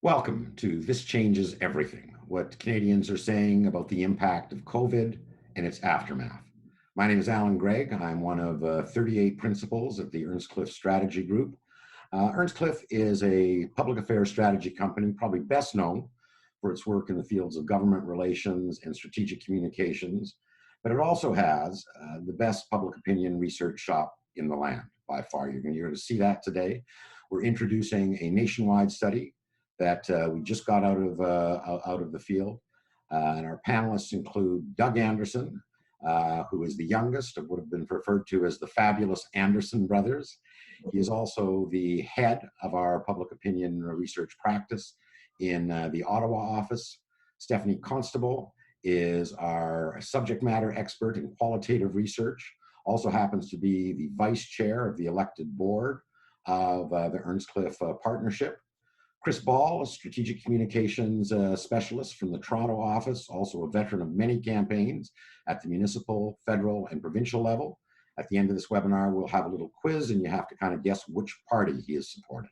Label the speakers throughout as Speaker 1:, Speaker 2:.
Speaker 1: Welcome to This Changes Everything, what Canadians are saying about the impact of COVID and its aftermath. My name is Alan Gregg. I'm one of 38 principals at the Earnscliffe Strategy Group. Earnscliffe is a public affairs strategy company, probably best known for its work in the fields of government relations and strategic communications, but it also has the best public opinion research shop in the land by far. You're going to see that today. We're introducing a nationwide study that we just got out of the field. And our panelists include Doug Anderson, who is the youngest of what have been referred to as the fabulous Anderson brothers. He is also the head of our public opinion research practice in the Ottawa office. Stephanie Constable is our subject matter expert in qualitative research, also happens to be the vice chair of the elected board of the Earnscliffe Partnership. Chris Ball, a strategic communications specialist from the Toronto office, also a veteran of many campaigns at the municipal, federal, and provincial level. At the end of this webinar, we'll have a little quiz and you have to kind of guess which party he has supported.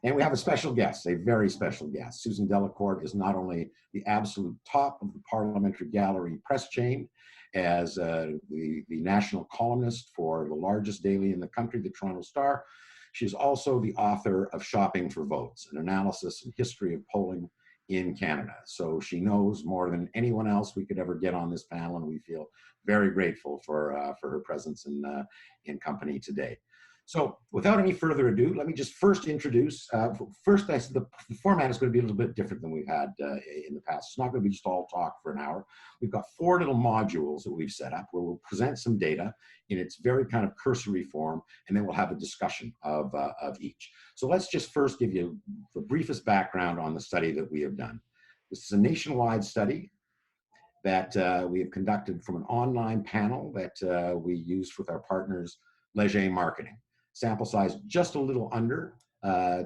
Speaker 1: And we have a special guest, a very special guest. Susan Delacourt is not only the absolute top of the parliamentary gallery press chain as the national columnist for the largest daily in the country, the Toronto Star. She's also the author of Shopping for Votes, an analysis and history of polling in Canada. So she knows more than anyone else we could ever get on this panel, and we feel very grateful for her presence in company today. So without any further ado, let me just first introduce, the format is going to be a little bit different than we've had in the past. It's not going to be just all talk for an hour. We've got 4 little modules that we've set up where we'll present some data in its very kind of cursory form, and then we'll have a discussion of each. So let's just first give you the briefest background on the study that we have done. This is a nationwide study that we have conducted from an online panel that we used with our partners, Leger Marketing. Sample size just a little under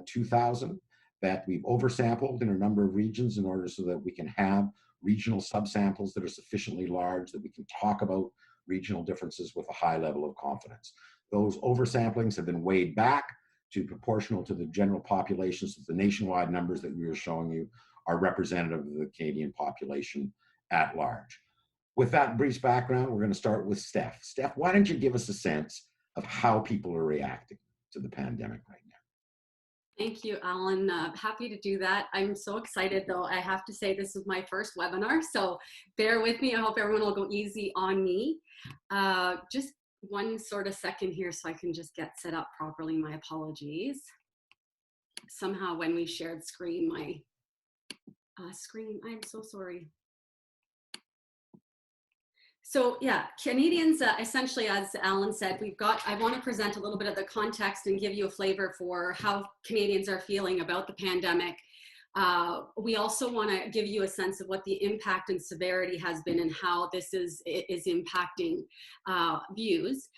Speaker 1: 2,000 that we've oversampled in a number of regions in order so that we can have regional subsamples that are sufficiently large that we can talk about regional differences with a high level of confidence. Those oversamplings have been weighed back to proportional to the general population, so the nationwide numbers that we are showing you are representative of the Canadian population at large. With that brief background, we're going to start with Steph. Steph, why don't you give us a sense of how people are reacting to the pandemic right now?
Speaker 2: Thank you, Alan. Happy to do that. I'm so excited, though. I have to say this is my first webinar, so bear with me. I hope everyone will go easy on me. Just one sort of second here so I can just get set up properly. My apologies. Somehow when we shared screen, my screen, I'm so sorry. So yeah, Canadians, essentially, as Alan said, I want to present a little bit of the context and give you a flavor for how Canadians are feeling about the pandemic. We also want to give you a sense of what the impact and severity has been and how this is impacting views.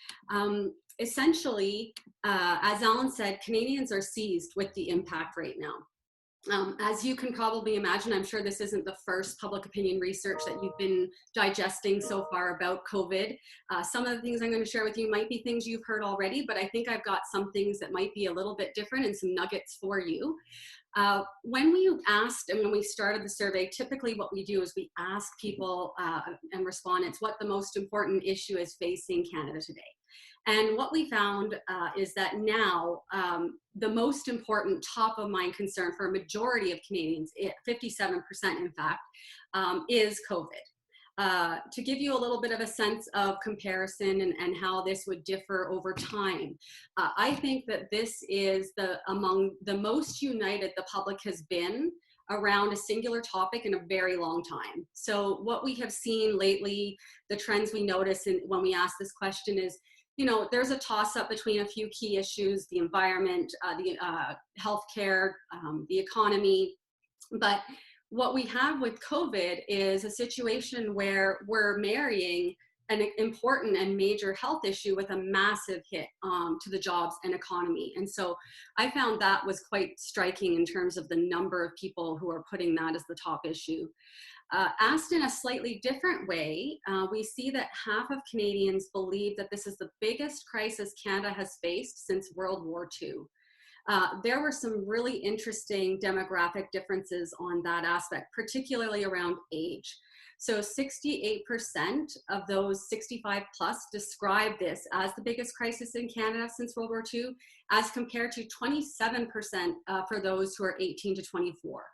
Speaker 2: Essentially, as Alan said, Canadians are seized with the impact right now. As you can probably imagine, I'm sure this isn't the first public opinion research that you've been digesting so far about COVID. Some of the things I'm going to share with you might be things you've heard already, but I think I've got some things that might be a little bit different and some nuggets for you. When we asked and when we started the survey, typically what we do is we ask people and respondents what the most important issue is facing Canada today. And what we found is that now the most important top of mind concern for a majority of Canadians, 57% in fact, is COVID. To give you a little bit of a sense of comparison and how this would differ over time, I think that this is among the most united the public has been around a singular topic in a very long time. So what we have seen lately, the trends we notice when we ask this question is, there's a toss-up between a few key issues: the environment, the healthcare, the economy. But what we have with COVID is a situation where we're marrying an important and major health issue with a massive hit to the jobs and economy. And so I found that was quite striking in terms of the number of people who are putting that as the top issue. Asked in a slightly different way, we see that half of Canadians believe that this is the biggest crisis Canada has faced since World War II. there were some really interesting demographic differences on that aspect, particularly around age. So 68% of those 65 plus describe this as the biggest crisis in Canada since World War II, as compared to 27% for those who are 18 to 24.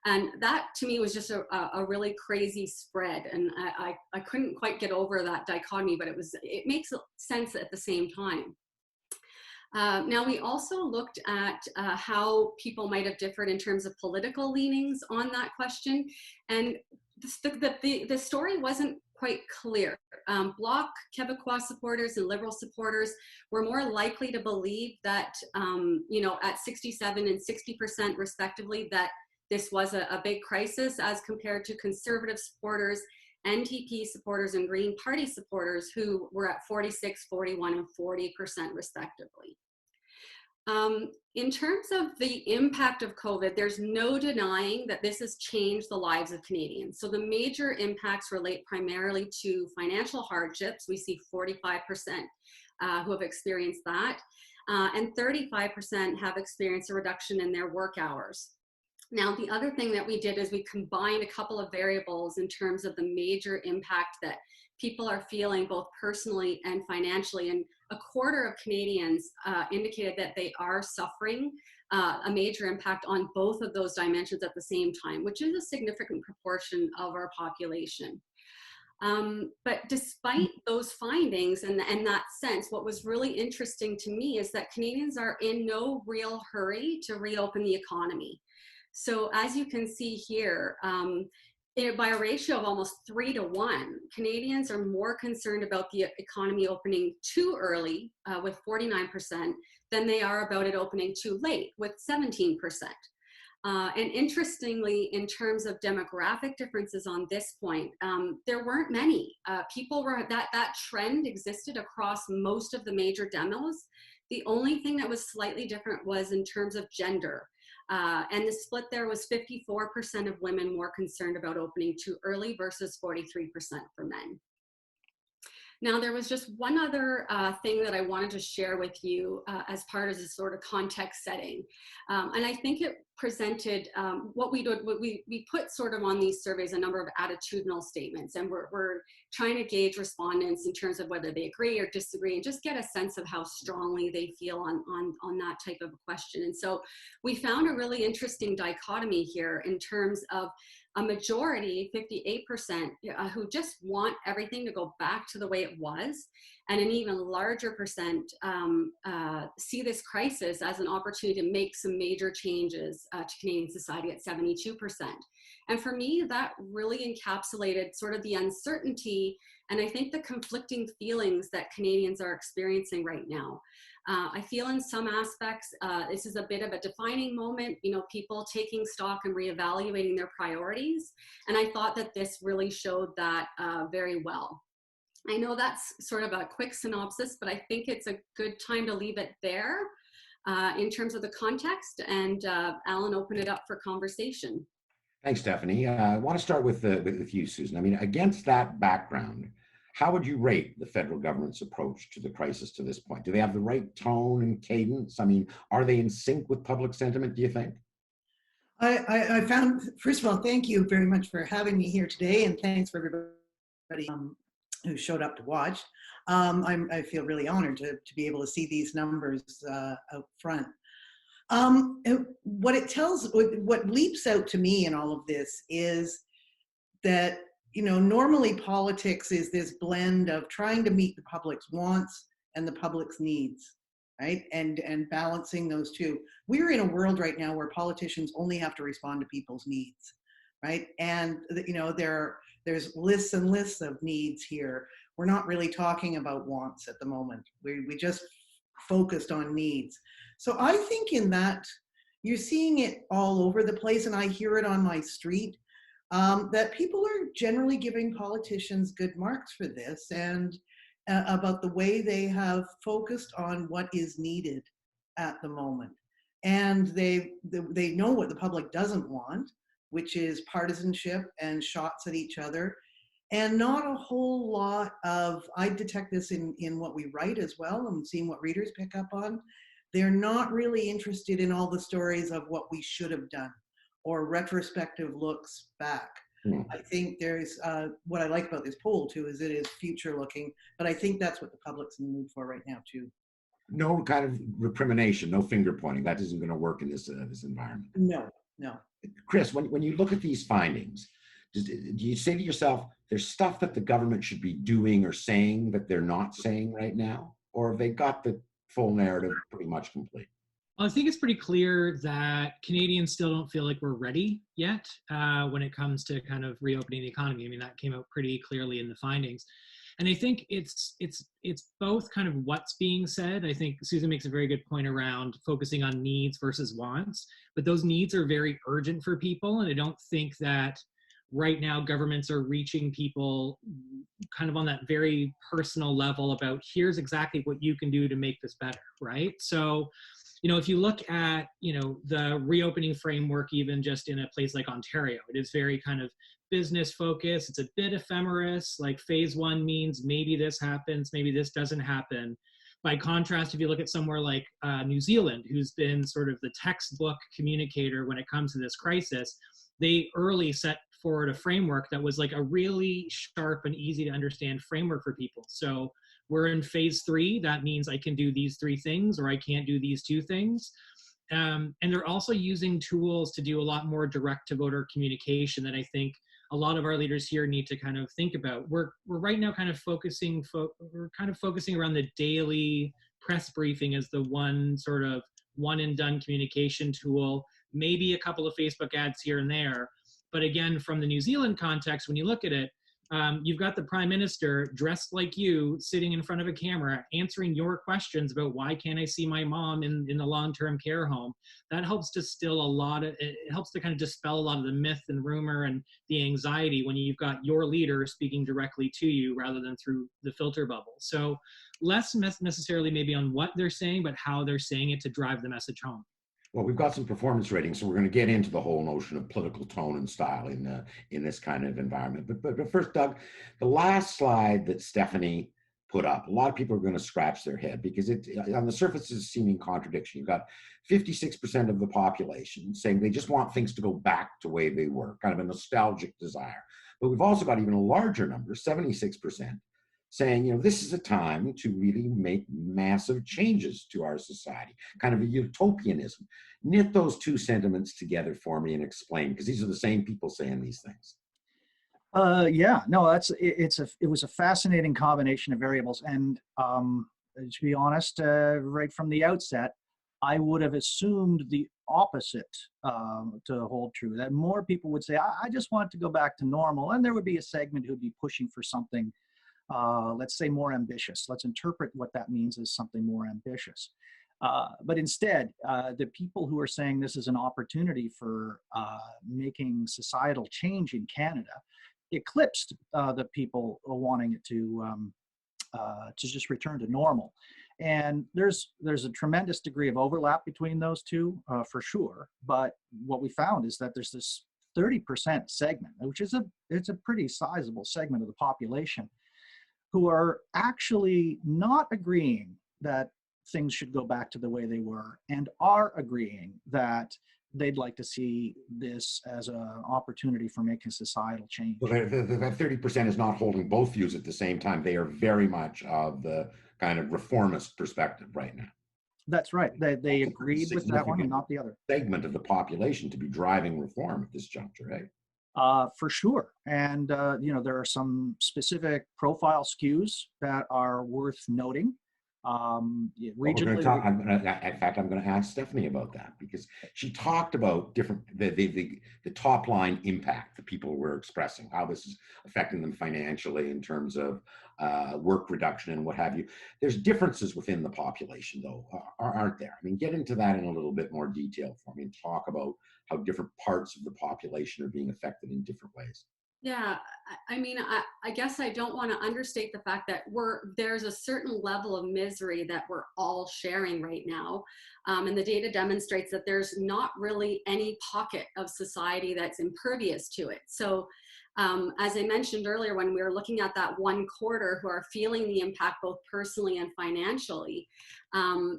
Speaker 2: And that to me was just a really crazy spread. And I couldn't quite get over that dichotomy, but it makes sense at the same time. Now, we also looked at how people might have differed in terms of political leanings on that question. And the story wasn't quite clear. Bloc Québécois supporters and Liberal supporters were more likely to believe that, at 67 and 60% respectively, that this was a big crisis, as compared to Conservative supporters, NDP supporters, and Green Party supporters, who were at 46, 41, and 40% respectively. In terms of the impact of COVID, there's no denying that this has changed the lives of Canadians. So the major impacts relate primarily to financial hardships. We see 45% who have experienced that, and 35% have experienced a reduction in their work hours. Now, the other thing that we did is we combined a couple of variables in terms of the major impact that people are feeling both personally and financially. And a quarter of Canadians indicated that they are suffering a major impact on both of those dimensions at the same time, which is a significant proportion of our population. But despite those findings and that sense, what was really interesting to me is that Canadians are in no real hurry to reopen the economy. So as you can see here, by a ratio of almost 3 to 1, Canadians are more concerned about the economy opening too early, with 49%, than they are about it opening too late, with 17%. And interestingly, in terms of demographic differences on this point, there weren't many. People were, that trend existed across most of the major demos. The only thing that was slightly different was in terms of gender. And the split there was 54% of women more concerned about opening too early versus 43% for men. Now, there was just one other thing that I wanted to share with you as part of this sort of context setting. And I think it presented what we did. We put sort of on these surveys a number of attitudinal statements, and we're trying to gauge respondents in terms of whether they agree or disagree, and just get a sense of how strongly they feel on that type of a question. And so we found a really interesting dichotomy here in terms of a majority, 58%, who just want everything to go back to the way it was, and an even larger percent see this crisis as an opportunity to make some major changes to Canadian society at 72%. And for me, that really encapsulated sort of the uncertainty and I think the conflicting feelings that Canadians are experiencing right now. I feel in some aspects, this is a bit of a defining moment, people taking stock and reevaluating their priorities. And I thought that this really showed that very well. I know that's sort of a quick synopsis, but I think it's a good time to leave it there in terms of the context, and Alan, open it up for conversation.
Speaker 1: Thanks, Stephanie. I want to start with you, Susan. I mean, against that background, how would you rate the federal government's approach to the crisis to this point? Do they have the right tone and cadence? I mean, are they in sync with public sentiment, do you think?
Speaker 3: I found, first of all, thank you very much for having me here today, and thanks for everybody who showed up to watch. I feel really honored to be able to see these numbers out front. What leaps out to me in all of this is that, normally politics is this blend of trying to meet the public's wants and the public's needs, right? And balancing those two. We're in a world right now where politicians only have to respond to people's needs, right? And, there's lists and lists of needs here. We're not really talking about wants at the moment. We just focused on needs. So I think in that, you're seeing it all over the place, and I hear it on my street, that people are generally giving politicians good marks for this, and about the way they have focused on what is needed at the moment. And they know what the public doesn't want, which is partisanship and shots at each other, and not a whole lot of, I detect this in what we write as well, and seeing what readers pick up on, they're not really interested in all the stories of what we should have done or retrospective looks back.
Speaker 1: Hmm.
Speaker 3: I think there's, what I like about this poll too, is it is future looking, but I think that's what the public's in the mood for right now too.
Speaker 1: No kind of recrimination, no finger pointing. That isn't going to work in this environment.
Speaker 3: No, no.
Speaker 1: Chris, when you look at these findings, do you say to yourself, there's stuff that the government should be doing or saying that they're not saying right now? Or have they got the full narrative pretty much complete?
Speaker 4: Well, I think it's pretty clear that Canadians still don't feel like we're ready yet when it comes to kind of reopening the economy. I mean, that came out pretty clearly in the findings. And I think it's both kind of what's being said. I think Susan makes a very good point around focusing on needs versus wants, but those needs are very urgent for people. And I don't think that right now governments are reaching people kind of on that very personal level about here's exactly what you can do to make this better, right? So, if you look at, the reopening framework, even just in a place like Ontario, it is very kind of business focused. It's a bit ephemeris, like phase one means maybe this happens, maybe this doesn't happen. By contrast, if you look at somewhere like New Zealand, who's been sort of the textbook communicator when it comes to this crisis, they early set forward a framework that was like a really sharp and easy to understand framework for people. So we're in phase 3. That means I can do these 3 things or I can't do these 2 things. And they're also using tools to do a lot more direct to voter communication that I think a lot of our leaders here need to kind of think about. We're right now kind of focusing around the daily press briefing as the one sort of one and done communication tool, maybe a couple of Facebook ads here and there. But again, from the New Zealand context, when you look at it, you've got the Prime Minister dressed like you, sitting in front of a camera, answering your questions about why can't I see my mom in the long-term care home. That helps dispel it helps to kind of dispel a lot of the myth and rumor and the anxiety when you've got your leader speaking directly to you rather than through the filter bubble. So less necessarily maybe on what they're saying, but how they're saying it to drive the message home.
Speaker 1: Well, we've got some performance ratings, so we're going to get into the whole notion of political tone and style in this kind of environment. But first, Doug, the last slide that Stephanie put up, a lot of people are going to scratch their head because it, on the surface, is a seeming contradiction. You've got 56% of the population saying they just want things to go back to the way they were, kind of a nostalgic desire. But we've also got even a larger number, 76%, saying, this is a time to really make massive changes to our society, kind of a utopianism. Knit those 2 sentiments together for me and explain, because these are the same people saying these things.
Speaker 5: Yeah, no, it was a fascinating combination of variables. And to be honest, right from the outset, I would have assumed the opposite to hold true, that more people would say, I just want to go back to normal. And there would be a segment who'd be pushing for something, let's say, more ambitious. Let's interpret what that means as something more ambitious. But instead, the people who are saying this is an opportunity for making societal change in Canada eclipsed the people wanting it to just return to normal. And there's a tremendous degree of overlap between those two, for sure. But what we found is that there's this 30% segment, which is it's a pretty sizable segment of the population, who are actually not agreeing that things should go back to the way they were, and are agreeing that they'd like to see this as an opportunity for making societal change.
Speaker 1: Well, that 30% is not holding both views at the same time. They are very much of the kind of reformist perspective right now.
Speaker 5: That's right. They agreed with that one and not the other.
Speaker 1: Segment of the population to be driving reform at this juncture, right?
Speaker 5: For sure. And, there are some specific profile skews that are worth noting. Regionally,
Speaker 1: in fact, I'm going to ask Stephanie about that, because she talked about the top line impact that people were expressing, how this is affecting them financially in terms of work reduction and what have you. There's differences within the population, though, aren't there? I mean, get into that in a little bit more detail for me and talk about how different parts of the population are being affected in different ways.
Speaker 2: Yeah, I mean, I guess I don't want to understate the fact that there's a certain level of misery that we're all sharing right now. And the data demonstrates that there's not really any pocket of society that's impervious to it. So As I mentioned earlier, when we were looking at that one quarter who are feeling the impact both personally and financially,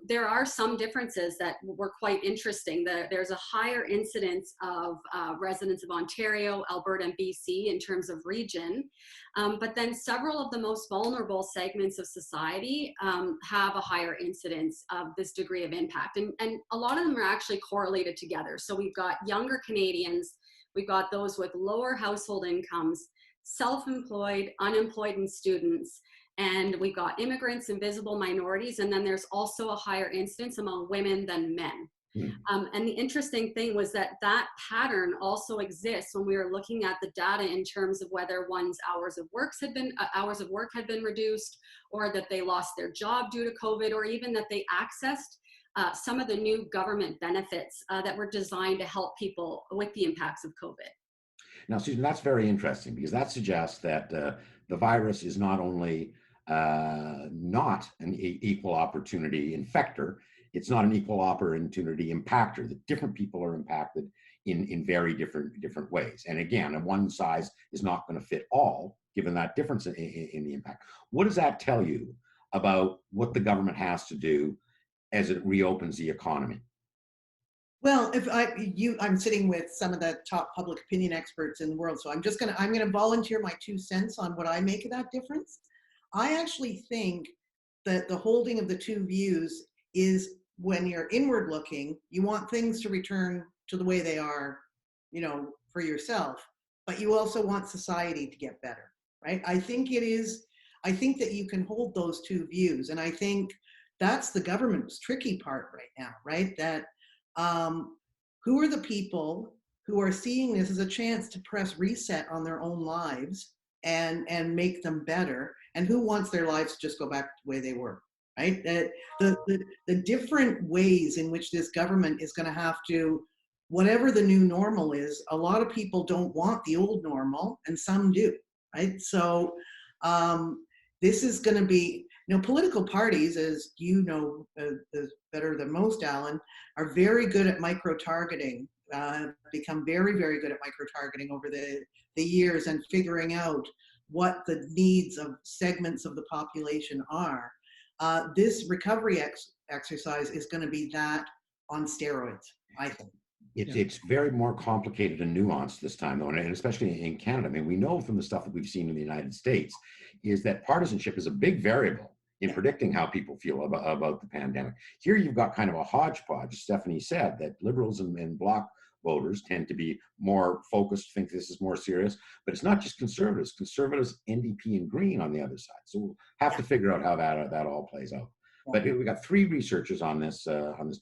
Speaker 2: there are some differences that were quite interesting. There's a higher incidence of residents of Ontario, Alberta, and BC in terms of region. But then several of the most vulnerable segments of society have a higher incidence of this degree of impact. And a lot of them are actually correlated together. So we've got younger Canadians, we've got those with lower household incomes, self-employed, unemployed, and students. And we've got immigrants and visible minorities. And then there's also a higher incidence among women than men. And the interesting thing was that pattern also exists when we were looking at the data in terms of whether one's hours of work had been reduced, or that they lost their job due to COVID, or even that they accessed some of the new government benefits that were designed to help people with the impacts of COVID.
Speaker 1: Now, Susan, that's very interesting, because that suggests that the virus is not only not an equal opportunity infector, it's not an equal opportunity impactor. That different people are impacted in very different ways. And again, one size is not going to fit all, given that difference in the impact. What does that tell you about what the government has to do as it reopens the economy?
Speaker 3: Well, I'm sitting with some of the top public opinion experts in the world, so I'm gonna volunteer my 2 cents on what I make of that difference. I actually think that the holding of the two views is, when you're inward looking, you want things to return to the way they are, for yourself, but you also want society to get better, right? I think that you can hold those two views, and I think that's the government's tricky part right now, right? That who are the people who are seeing this as a chance to press reset on their own lives and make them better, and who wants their lives to just go back to the way they were, right? The different ways in which this government is going to have to, whatever the new normal is, a lot of people don't want the old normal, and some do, right? So this is going to be, political parties, as you know better than most, Alan, are very good at micro-targeting, become very, very good at micro-targeting over the years, and figuring out what the needs of segments of the population are. This recovery exercise is going to be that on steroids, I think.
Speaker 1: It's very more complicated and nuanced this time, though, and especially in Canada. I mean, we know from the stuff that we've seen in the United States is that partisanship is a big variable in predicting how people feel about the pandemic. Here you've got kind of a hodgepodge. Stephanie said that liberals and Bloc voters tend to be more focused, think this is more serious, but it's not just conservatives, NDP and Green on the other side. So we'll have to figure out how that all plays out. But we got 3 researchers on this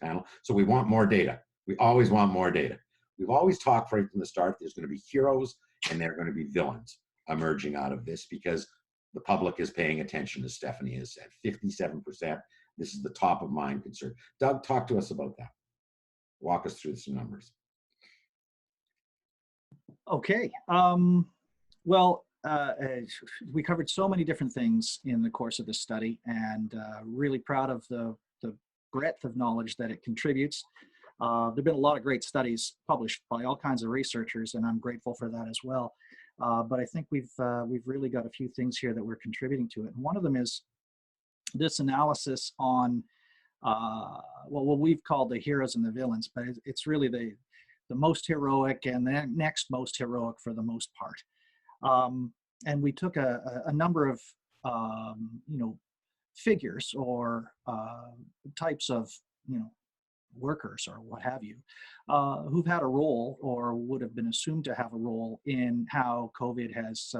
Speaker 1: panel, so we want more data. We always want more data. We've always talked right from the start, there's going to be heroes and there are going to be villains emerging out of this, because the public is paying attention, as Stephanie has said. 57%. This is the top of mind concern. Doug, talk to us about that. Walk us through some numbers.
Speaker 5: Okay. Well, we covered so many different things in the course of this study, and really proud of the breadth of knowledge that it contributes. There have been a lot of great studies published by all kinds of researchers, and I'm grateful for that as well. But I think we've really got a few things here that we're contributing to it. And one of them is this analysis on what we've called the heroes and the villains, but it's really the most heroic and the next most heroic for the most part. And we took a number of figures or types of workers or what have you, who've had a role or would have been assumed to have a role in how COVID has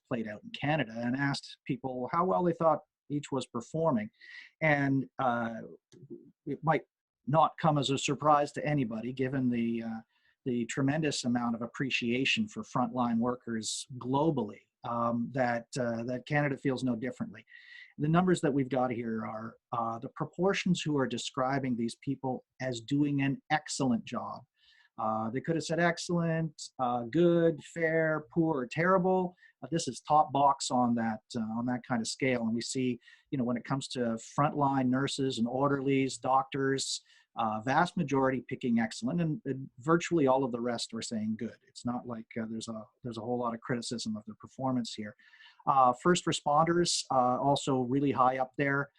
Speaker 5: played out in Canada, and asked people how well they thought each was performing. And it might not come as a surprise to anybody, given the tremendous amount of appreciation for frontline workers globally, that Canada feels no differently. The numbers that we've got here are the proportions who are describing these people as doing an excellent job. They could have said excellent, good, fair, poor, terrible. This is top box on that kind of scale. And we see, when it comes to frontline nurses and orderlies, doctors, Vast majority picking excellent, and virtually all of the rest are saying good. It's not like there's a whole lot of criticism of their performance here. First responders also really high up there.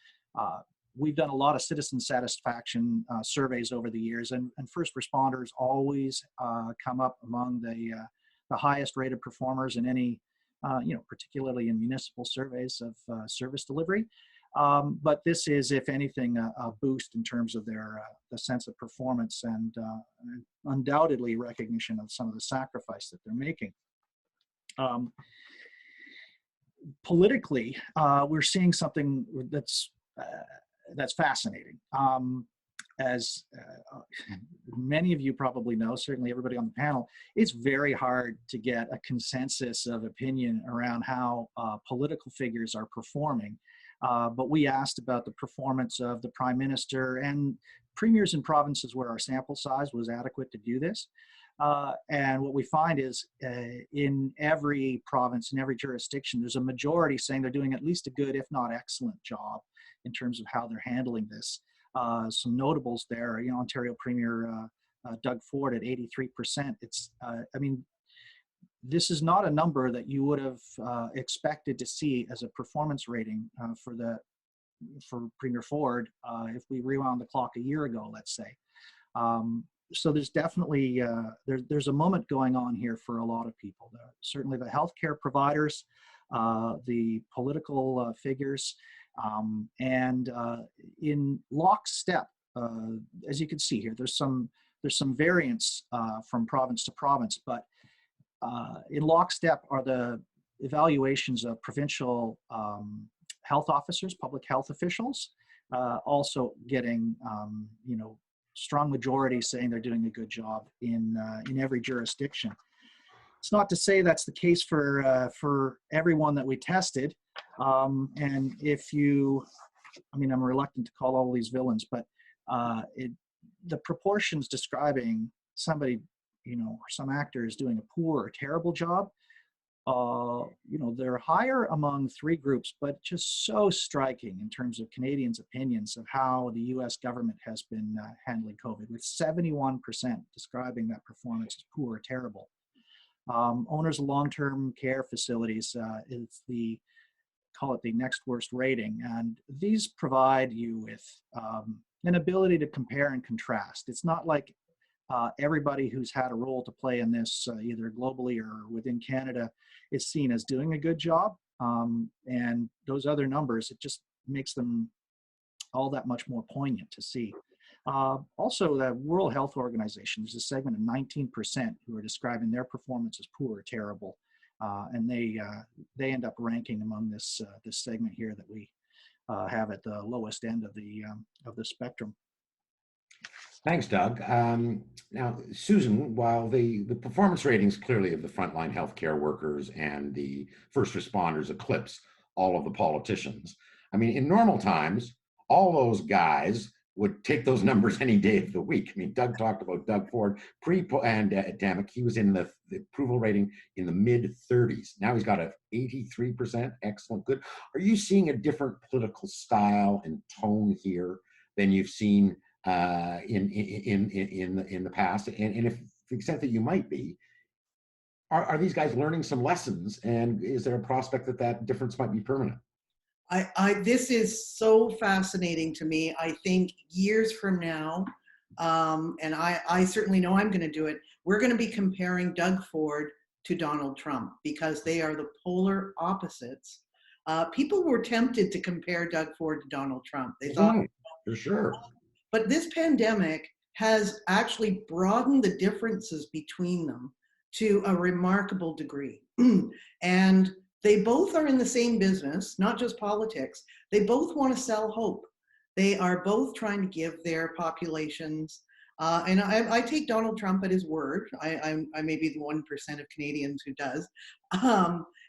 Speaker 5: We've done a lot of citizen satisfaction surveys over the years, and first responders always come up among the highest rated performers in any, particularly in municipal surveys of service delivery. But this is, if anything, a boost in terms of their the sense of performance and undoubtedly recognition of some of the sacrifice that they're making. Politically, we're seeing something that's fascinating. As many of you probably know, certainly everybody on the panel, it's very hard to get a consensus of opinion around how political figures are performing. But we asked about the performance of the Prime Minister and premiers in provinces where our sample size was adequate to do this. And what we find is in every province, in every jurisdiction, there's a majority saying they're doing at least a good, if not excellent job in terms of how they're handling this. Some notables there, Ontario Premier Doug Ford at 83%. It's, this is not a number that you would have expected to see as a performance rating for Premier Ford if we rewound the clock a year ago, let's say. So there's definitely there's a moment going on here for a lot of people. Certainly the healthcare providers, the political figures, and in lockstep, as you can see here, there's some variance from province to province, but in lockstep are the evaluations of provincial health officers, public health officials, also getting strong majority saying they're doing a good job in every jurisdiction. It's not to say that's the case for everyone that we tested. And if you, I'm reluctant to call all these villains, but the proportions describing somebody, or some actors doing a poor or terrible job, they're higher among three groups, but just so striking in terms of Canadians' opinions of how the US government has been handling COVID, with 71% describing that performance as poor or terrible. Owners of long-term care facilities is call it the next worst rating, and these provide you with an ability to compare and contrast. It's not like everybody who's had a role to play in this, either globally or within Canada, is seen as doing a good job. And those other numbers, it just makes them all that much more poignant to see. Also, the World Health Organization, there's a segment of 19% who are describing their performance as poor or terrible. And they end up ranking among this segment here that we have at the lowest end of the spectrum.
Speaker 1: Thanks, Doug. Now, Susan, while the performance ratings clearly of the frontline healthcare workers and the first responders eclipse all of the politicians, in normal times, all those guys would take those numbers any day of the week. Doug talked about Doug Ford pre-pandemic. He was in the approval rating in the mid-30s. Now he's got an 83%, excellent, good. Are you seeing a different political style and tone here than you've seen in the past? And if to the extent that you might be, are these guys learning some lessons? And is there a prospect that difference might be permanent?
Speaker 3: This is so fascinating to me. I think years from now, and I certainly know I'm going to do it, we're going to be comparing Doug Ford to Donald Trump because they are the polar opposites. People were tempted to compare Doug Ford to Donald Trump. They thought,
Speaker 1: for sure.
Speaker 3: But this pandemic has actually broadened the differences between them to a remarkable degree. And they both are in the same business, not just politics. They both want to sell hope. They are both trying to give their populations, and I take Donald Trump at his word. I may be the 1% of Canadians who does.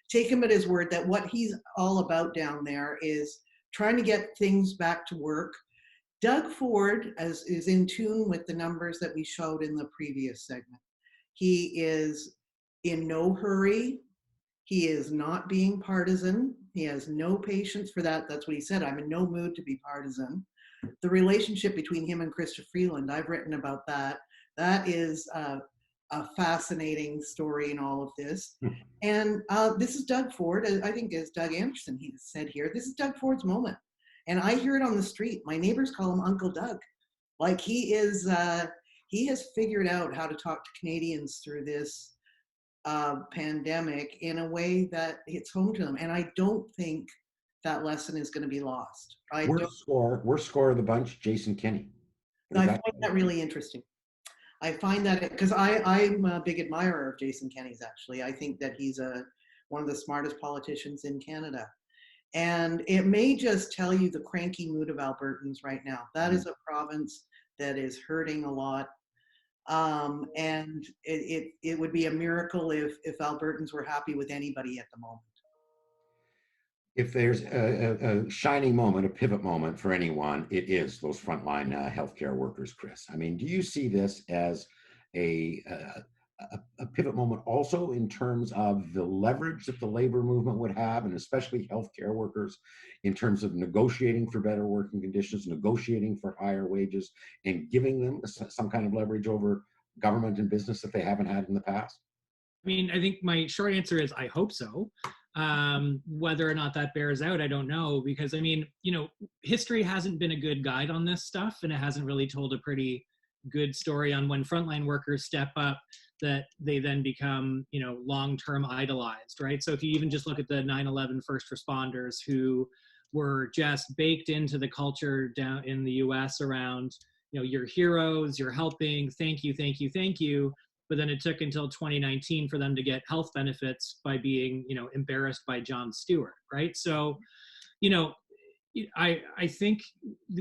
Speaker 3: Take him at his word that what he's all about down there is trying to get things back to work. Doug Ford is in tune with the numbers that we showed in the previous segment. He is in no hurry. He is not being partisan. He has no patience for that. That's what he said. I'm in no mood to be partisan. the relationship between him and Christopher Freeland. I've written about that. That is a fascinating story in all of this. And this is Doug Ford. I think as Doug Anderson he said here, this is Doug Ford's moment. And I hear it on the street. My neighbors call him Uncle Doug. Like he has figured out how to talk to Canadians through this pandemic in a way that hits home to them. And I don't think that lesson is going to be lost.
Speaker 1: Worst score of the bunch, Jason Kenney.
Speaker 3: I find that really interesting. I find that because I'm a big admirer of Jason Kenney's, actually. I think that he's one of the smartest politicians in Canada. And it may just tell you the cranky mood of Albertans right now. That is a province that is hurting a lot. And it would be a miracle if Albertans were happy with anybody at the moment.
Speaker 1: If there's a shining moment, a pivot moment for anyone, it is those frontline healthcare workers, Chris. I mean, do you see this as a pivot moment also in terms of the leverage that the labor movement would have, and especially healthcare workers, in terms of negotiating for better working conditions, negotiating for higher wages, and giving them some kind of leverage over government and business that they haven't had in the past?
Speaker 4: I mean, I think my short answer is I hope so. Whether or not that bears out, I don't know, because I mean, history hasn't been a good guide on this stuff, and it hasn't really told a pretty good story on when frontline workers step up, that they then become, long-term idolized, right? So if you even just look at the 9/11 first responders who were just baked into the culture down in the US around, you're heroes, you're helping, thank you, thank you, thank you. But then it took until 2019 for them to get health benefits by being, embarrassed by Jon Stewart, right? So, I think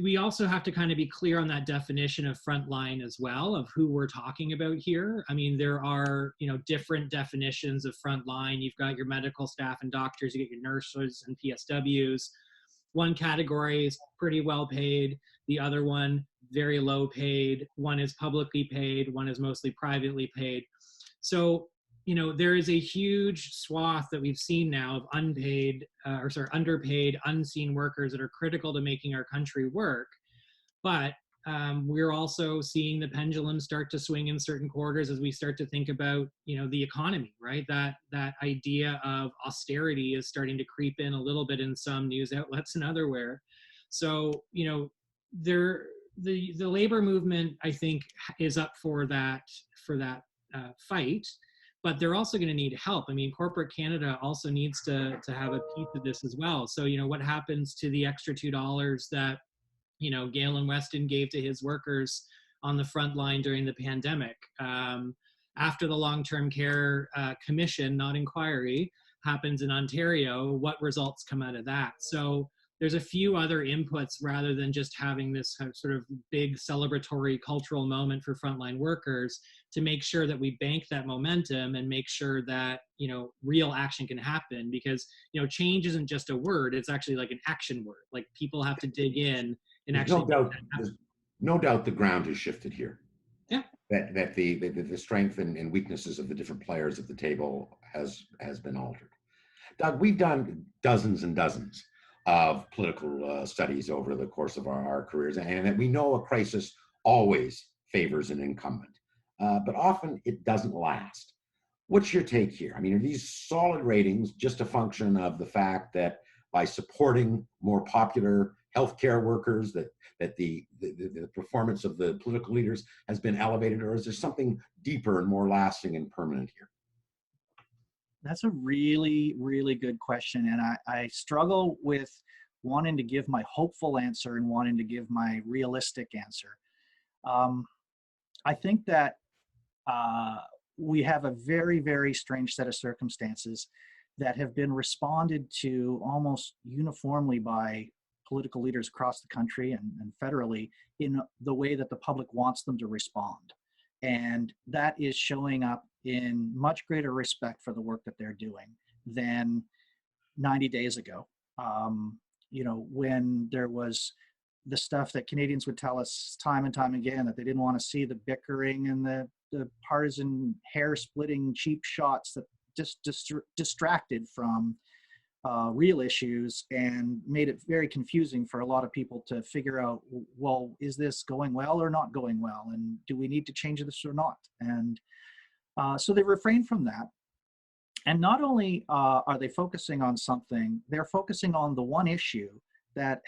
Speaker 4: we also have to kind of be clear on that definition of frontline as well, of who we're talking about here. I mean, there are, different definitions of frontline. You've got your medical staff and doctors, you get your nurses and PSWs. One category is pretty well paid. The other one, very low paid. One is publicly paid. One is mostly privately paid. So, there is a huge swath that we've seen now of underpaid, unseen workers that are critical to making our country work. But we're also seeing the pendulum start to swing in certain quarters as we start to think about, the economy, right? That idea of austerity is starting to creep in a little bit in some news outlets and otherwhere. So, the labor movement, I think, is up for that fight. But they're also going to need help. I mean, corporate Canada also needs to have a piece of this as well. So, what happens to the extra $2 that, Galen Weston gave to his workers on the front line during the pandemic? After the long-term care commission, not inquiry, happens in Ontario, what results come out of that? So there's a few other inputs rather than just having this sort of big celebratory cultural moment for frontline workers, to make sure that we bank that momentum and make sure that, real action can happen, because, change isn't just a word, it's actually like an action word. Like, people have to dig in and actually.
Speaker 1: There's no doubt the ground has shifted here.
Speaker 4: Yeah.
Speaker 1: That the strength and weaknesses of the different players at the table has been altered. Doug, we've done dozens and dozens of political studies over the course of our careers, and that we know a crisis always favors an incumbent, but often it doesn't last. What's your take here? I mean, are these solid ratings just a function of the fact that by supporting more popular healthcare workers, that the performance of the political leaders has been elevated, or is there something deeper and more lasting and permanent here?
Speaker 5: That's a really, really good question. And I struggle with wanting to give my hopeful answer and wanting to give my realistic answer. I think that we have a very, very strange set of circumstances that have been responded to almost uniformly by political leaders across the country and federally in the way that the public wants them to respond. And that is showing up in much greater respect for the work that they're doing than 90 days ago. When there was the stuff that Canadians would tell us time and time again, that they didn't want to see the bickering and the partisan hair-splitting cheap shots that just distracted from real issues and made it very confusing for a lot of people to figure out, well, is this going well or not going well? And do we need to change this or not? And so they refrain from that. And not only are they focusing on something, they're focusing on the one issue that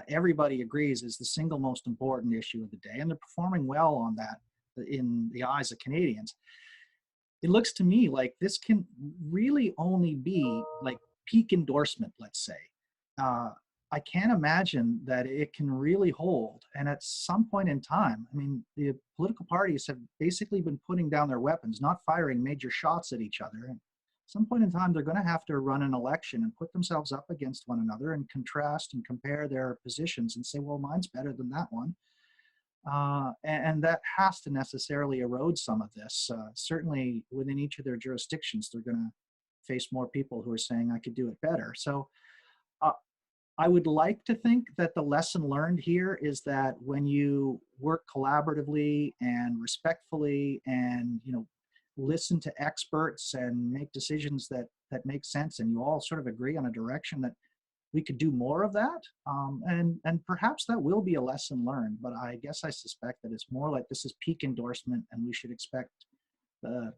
Speaker 5: everybody agrees is the single most important issue of the day. And they're performing well on that in the eyes of Canadians. It looks to me like this can really only be like peak endorsement, let's say. I can't imagine that it can really hold. And at some point in time, I mean, the political parties have basically been putting down their weapons, not firing major shots at each other. And at some point in time, they're going to have to run an election and put themselves up against one another and contrast and compare their positions and say, well, mine's better than that one. And that has to necessarily erode some of this. Certainly within each of their jurisdictions, they're going to face more people who are saying, I could do it better. So I would like to think that the lesson learned here is that when you work collaboratively and respectfully and, listen to experts and make decisions that make sense, and you all sort of agree on a direction that we could do more of that. And perhaps that will be a lesson learned, but I guess I suspect that it's more like this is peak endorsement and we should expect the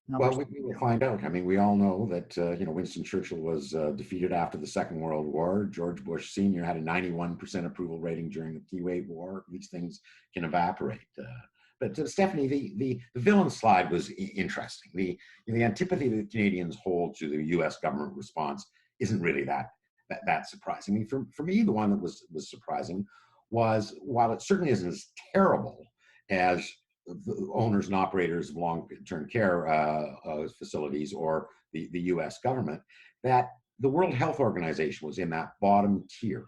Speaker 5: numbers.
Speaker 1: Well, we will find out. I mean, we all know that, Winston Churchill was defeated after the Second World War. George Bush Sr. had a 91% approval rating during the Kuwait War. These things can evaporate. But Stephanie, the villain slide was interesting. The antipathy that Canadians hold to the U.S. government response isn't really that surprising. I mean, for me, the one that was surprising was, while it certainly isn't as terrible as the owners and operators of long-term care facilities or the U.S. government, that the World Health Organization was in that bottom tier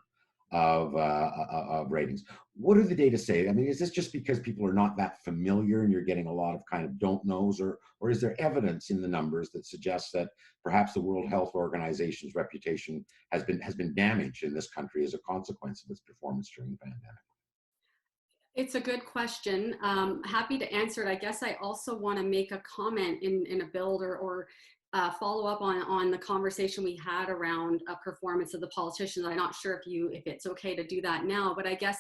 Speaker 1: of ratings. What do the data say? I mean, is this just because people are not that familiar and you're getting a lot of kind of don't knows, or is there evidence in the numbers that suggests that perhaps the World Health Organization's reputation has been damaged in this country as a consequence of its performance during the pandemic?
Speaker 2: It's a good question. Happy to answer it. I guess I also want to make a comment in a build or follow up on the conversation we had around performance of the politicians. I'm not sure if it's okay to do that now, but I guess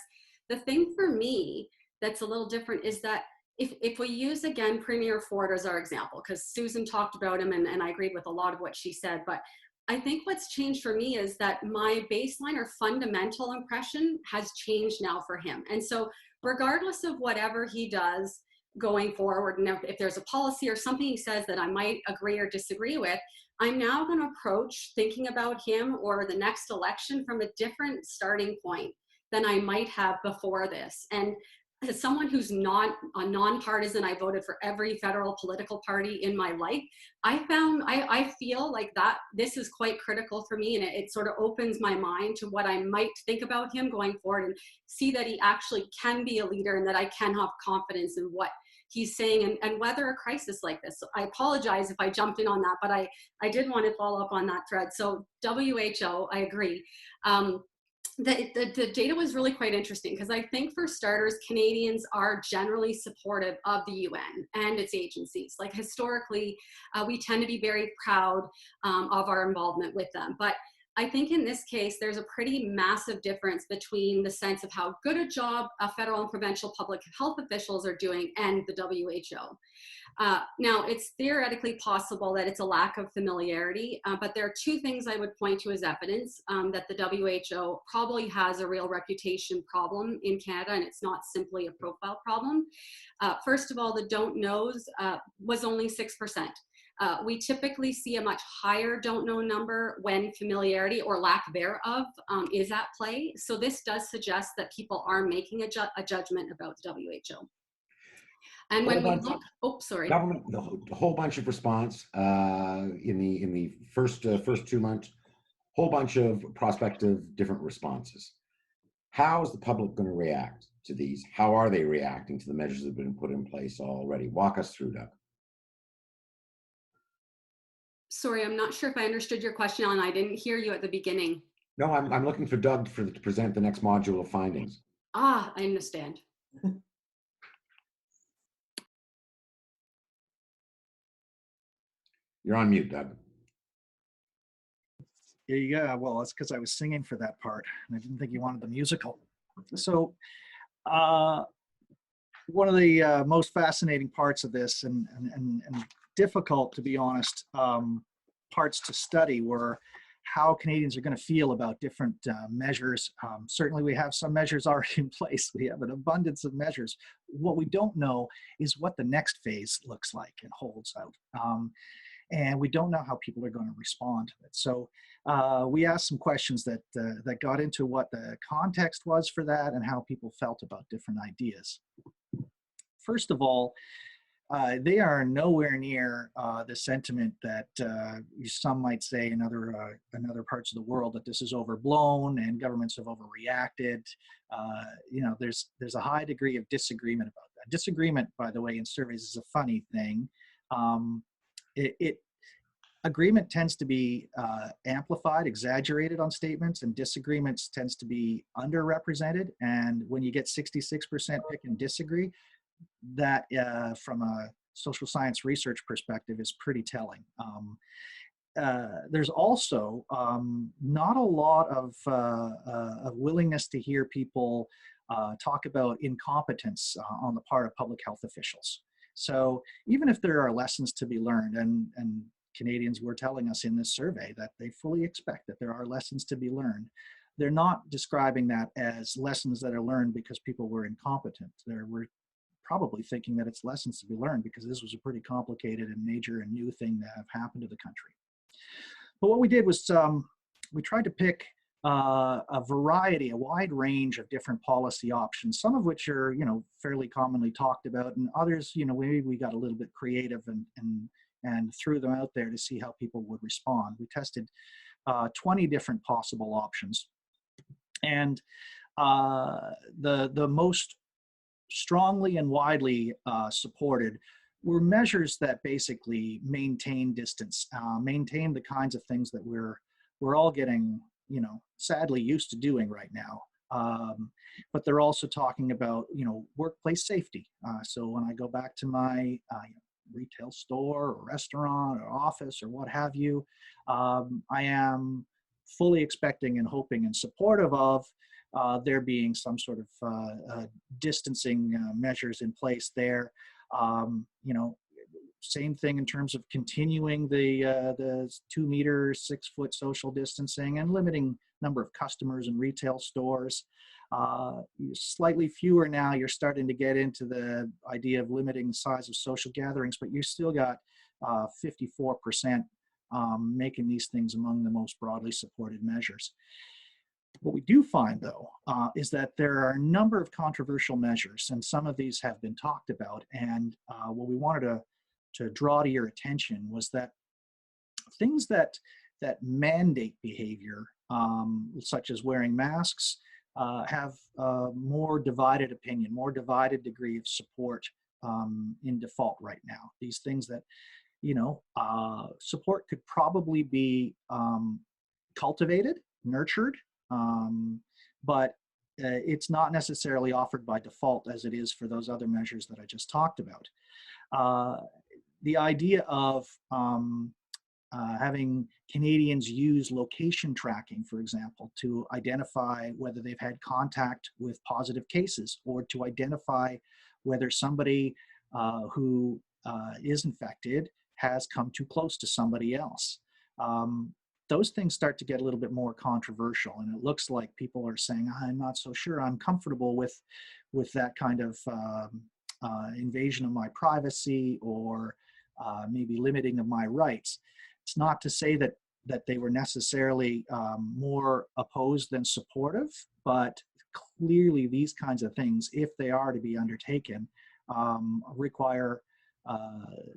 Speaker 2: the thing for me that's a little different is that if we use again Premier Ford as our example, because Susan talked about him and I agreed with a lot of what she said, but I think what's changed for me is that my baseline or fundamental impression has changed now for him. And so regardless of whatever he does going forward, and if there's a policy or something he says that I might agree or disagree with, I'm now going to approach thinking about him or the next election from a different starting point than I might have before this. And as someone who's not a nonpartisan, I voted for every federal political party in my life. I feel like that this is quite critical for me, and it sort of opens my mind to what I might think about him going forward and see that he actually can be a leader and that I can have confidence in what he's saying and weather a crisis like this. So I apologize if I jumped in on that, but I did want to follow up on that thread. So WHO, I agree. The data was really quite interesting because I think for starters, Canadians are generally supportive of the UN and its agencies. Like historically, we tend to be very proud of our involvement with them. But I think in this case, there's a pretty massive difference between the sense of how good a job federal and provincial public health officials are doing and the WHO. Now, it's theoretically possible that it's a lack of familiarity, but there are two things I would point to as evidence that the WHO probably has a real reputation problem in Canada, and it's not simply a profile problem. First of all, the don't knows was only 6%. We typically see a much higher don't know number when familiarity or lack thereof is at play. So this does suggest that people are making a judgment about the WHO. And when we look,
Speaker 1: Government, the whole bunch of response in the first 2 months, whole bunch of prospective different responses. How is the public going to react to these? How are they reacting to the measures that have been put in place already? Walk us through, Doug.
Speaker 2: Sorry, I'm not sure if I understood your question, Alan. I didn't hear you at the beginning.
Speaker 1: No, I'm looking for Doug to present the next module of findings.
Speaker 2: I understand.
Speaker 1: You're on mute, Doug.
Speaker 5: Yeah, well, that's because I was singing for that part, and I didn't think you wanted the musical. So, uh, one of the most fascinating parts of this, and difficult, to be honest, parts to study were how Canadians are going to feel about different measures. Certainly, we have some measures already in place. We have an abundance of measures. What we don't know is what the next phase looks like and holds out. And we don't know how people are going to respond to it. So we asked some questions that that got into what the context was for that and how people felt about different ideas. First of all, they are nowhere near the sentiment that some might say in other parts of the world, that this is overblown and governments have overreacted. There's a high degree of disagreement about that. Disagreement, by the way, in surveys is a funny thing. Agreement tends to be amplified, exaggerated on statements, and disagreements tends to be underrepresented. And when you get 66% pick and disagree, that from a social science research perspective is pretty telling. There's also not a lot of willingness to hear people talk about incompetence on the part of public health officials. So even if there are lessons to be learned, and Canadians were telling us in this survey that they fully expect that there are lessons to be learned, they're not describing that as lessons that are learned because people were incompetent. We're probably thinking that it's lessons to be learned because this was a pretty complicated and major and new thing that have happened to the country. But what we did was we tried to pick a wide range of different policy options, some of which are, fairly commonly talked about, and others, maybe we got a little bit creative and threw them out there to see how people would respond. We tested 20 different possible options. And the most strongly and widely supported were measures that basically maintain distance, maintain the kinds of things that we're all getting, sadly used to doing right now. But they're also talking about, workplace safety. So when I go back to my retail store or restaurant or office or what have you, I am fully expecting and hoping and supportive of there being some sort of distancing measures in place there. Same thing in terms of continuing the 2 meter, 6 foot social distancing and limiting number of customers in retail stores. Slightly fewer now, you're starting to get into the idea of limiting the size of social gatherings, but you still got 54% making these things among the most broadly supported measures. What we do find, though, is that there are a number of controversial measures, and some of these have been talked about. And what we wanted to draw to your attention was that things that mandate behavior, such as wearing masks, have more divided opinion, more divided degree of support in default right now. These things that, support could probably be cultivated, nurtured, but it's not necessarily offered by default as it is for those other measures that I just talked about. The idea of having Canadians use location tracking, for example, to identify whether they've had contact with positive cases, or to identify whether somebody who is infected has come too close to somebody else. Those things start to get a little bit more controversial, and it looks like people are saying, I'm not so sure I'm comfortable with that kind of invasion of my privacy, or maybe limiting of my rights. It's not to say that they were necessarily more opposed than supportive, but clearly these kinds of things, if they are to be undertaken, require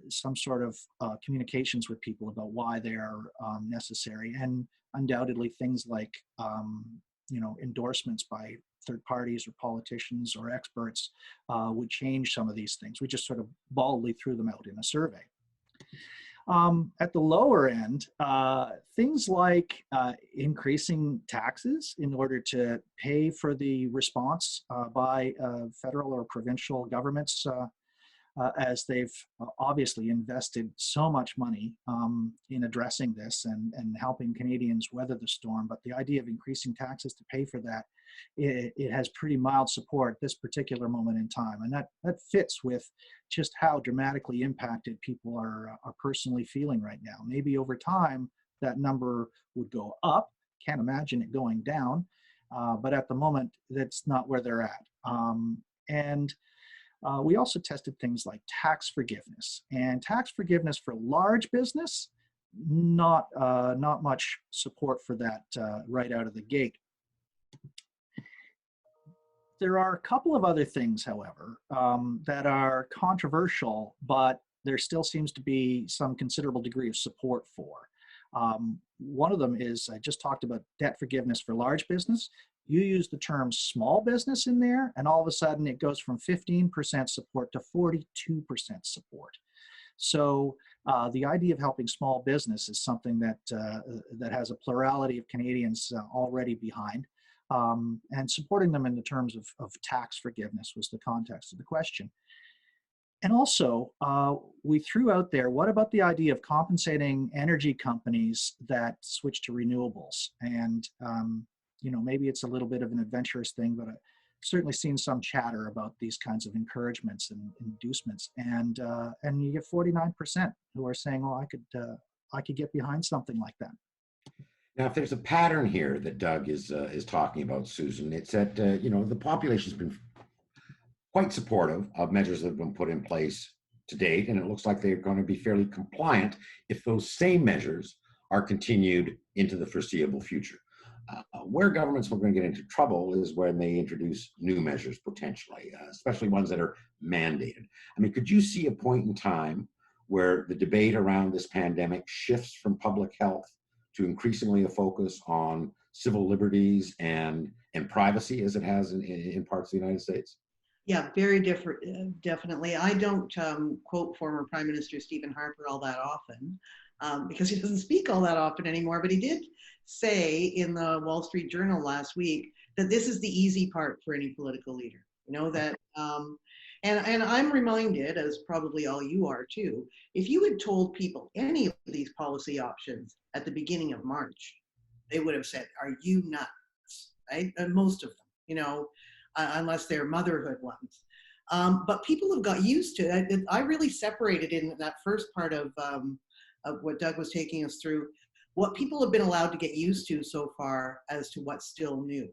Speaker 5: some sort of communications with people about why they are necessary. And undoubtedly things like endorsements by third parties or politicians or experts would change some of these things. We just sort of baldly threw them out in a survey. At the lower end, things like increasing taxes in order to pay for the response by federal or provincial governments as they've obviously invested so much money in addressing this and helping Canadians weather the storm. But the idea of increasing taxes to pay for that, it has pretty mild support at this particular moment in time. And that fits with just how dramatically impacted people are personally feeling right now. Maybe over time, that number would go up. Can't imagine it going down. But at the moment, that's not where they're at. And we also tested things like tax forgiveness. And tax forgiveness for large business, not much support for that right out of the gate. There are a couple of other things, however, that are controversial, but there still seems to be some considerable degree of support for. One of them is, I just talked about debt forgiveness for large business. You use the term small business in there, and all of a sudden it goes from 15% support to 42% support. So the idea of helping small business is something that that has a plurality of Canadians already behind. And supporting them in the terms of tax forgiveness was the context of the question. And also, we threw out there, what about the idea of compensating energy companies that switch to renewables? And, you know, maybe it's a little bit of an adventurous thing, but I've certainly seen some chatter about these kinds of encouragements and inducements. And you get 49% who are saying, oh, I could get behind something like that.
Speaker 1: Now, if there's a pattern here that Doug is talking about, Susan, it's that you know, the population's been quite supportive of measures that have been put in place to date, and it looks like they're going to be fairly compliant if those same measures are continued into the foreseeable future. Where governments are going to get into trouble is when they introduce new measures potentially, especially ones that are mandated. I mean, could you see a point in time where the debate around this pandemic shifts from public health to increasingly a focus on civil liberties and privacy, as it has in parts of the United States?
Speaker 3: Yeah, very different, definitely. I don't quote former Prime Minister Stephen Harper all that often because he doesn't speak all that often anymore, but he did say in the Wall Street Journal last week that this is the easy part for any political leader. You know, that, and I'm reminded, as probably all you are too, if you had told people any of these policy options at the beginning of March, they would have said, are you nuts, right? And most of them, you know, unless they're motherhood ones. But people have got used to it. I really separated in that first part of what Doug was taking us through, what people have been allowed to get used to so far as to what's still new.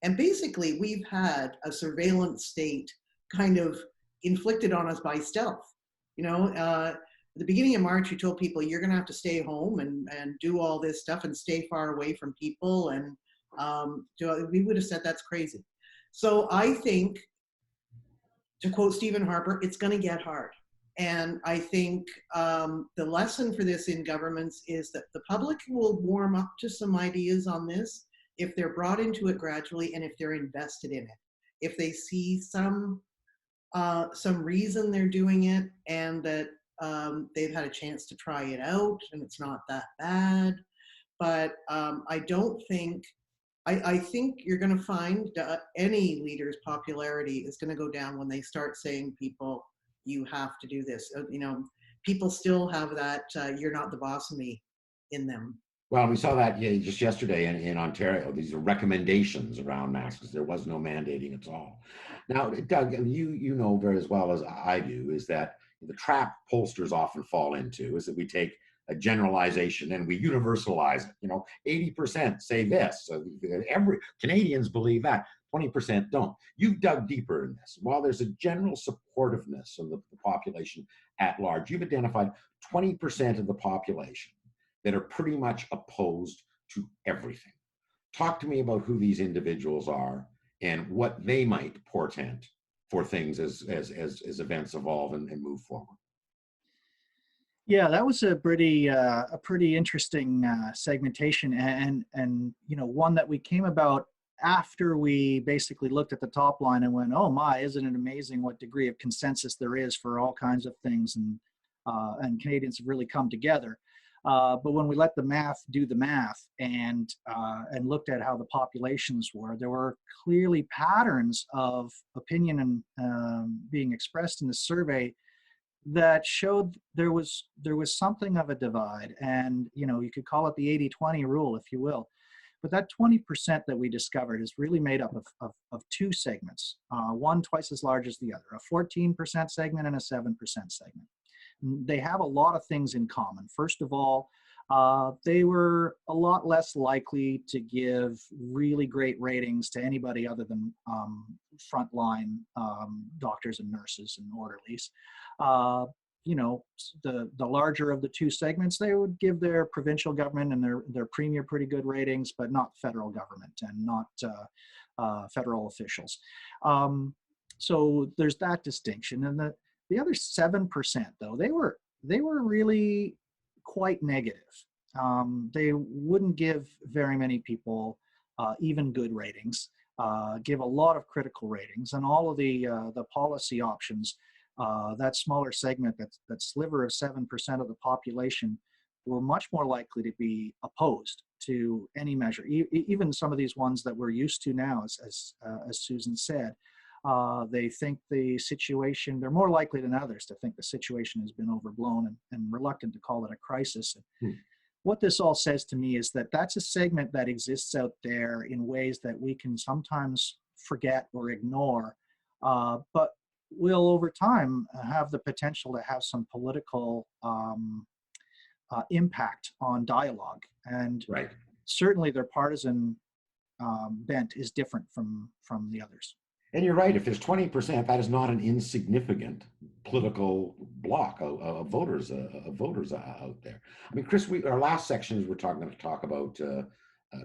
Speaker 3: And basically, we've had a surveillance state kind of inflicted on us by stealth. You know, at the beginning of March, you told people you're going to have to stay home and do all this stuff and stay far away from people. And we would have said that's crazy. So I think, to quote Stephen Harper, it's going to get hard. And I think the lesson for this in governments is that the public will warm up to some ideas on this if they're brought into it gradually and if they're invested in it. If they see some reason they're doing it and that they've had a chance to try it out and it's not that bad. But I don't think, I think you're going to find any leader's popularity is going to go down when they start saying people, you have to do this. You know, people still have that you're not the boss of me in them.
Speaker 1: Well, we saw that just yesterday in Ontario. These are recommendations around masks. There was no mandating at all. Now, Doug, you know very as well as I do is that the trap pollsters often fall into is that we take a generalization and we universalize it. You know, 80% say this. So every Canadians believe that. 20% don't. You've dug deeper in this. While there's a general supportiveness of the population at large, you've identified 20% of the population that are pretty much opposed to everything. Talk to me about who these individuals are and what they might portend for things as events evolve and move forward.
Speaker 5: Yeah, that was a pretty interesting segmentation, and you know, one that we came about after we basically looked at the top line and went, oh my, isn't it amazing what degree of consensus there is for all kinds of things, and Canadians have really come together. But when we let the math do the math and looked at how the populations were, there were clearly patterns of opinion and being expressed in the survey that showed there was something of a divide, and you could call it the 80-20 rule, if you will. But that 20% that we discovered is really made up of two segments, one twice as large as the other, a 14% segment and a 7% segment. They have a lot of things in common. First of all, they were a lot less likely to give really great ratings to anybody other than frontline doctors and nurses and orderlies. The larger of the two segments, they would give their provincial government and their premier pretty good ratings, but not federal government and not federal officials. So there's that distinction. And the other 7%, though, they were really quite negative. They wouldn't give very many people even good ratings, give a lot of critical ratings, and all of the policy options, that smaller segment, that sliver of 7% of the population, were much more likely to be opposed to any measure. Even some of these ones that we're used to now, as Susan said, they think the situation, they're more likely than others to think the situation has been overblown and reluctant to call it a crisis. What this all says to me is that that's a segment that exists out there in ways that we can sometimes forget or ignore, but will over time have the potential to have some political impact on dialogue. And
Speaker 1: Right.
Speaker 5: certainly their partisan bent is different from the others.
Speaker 1: And you're right, if there's 20%, that is not an insignificant political block of voters out there. I mean, Chris, our last section is we're going to talk about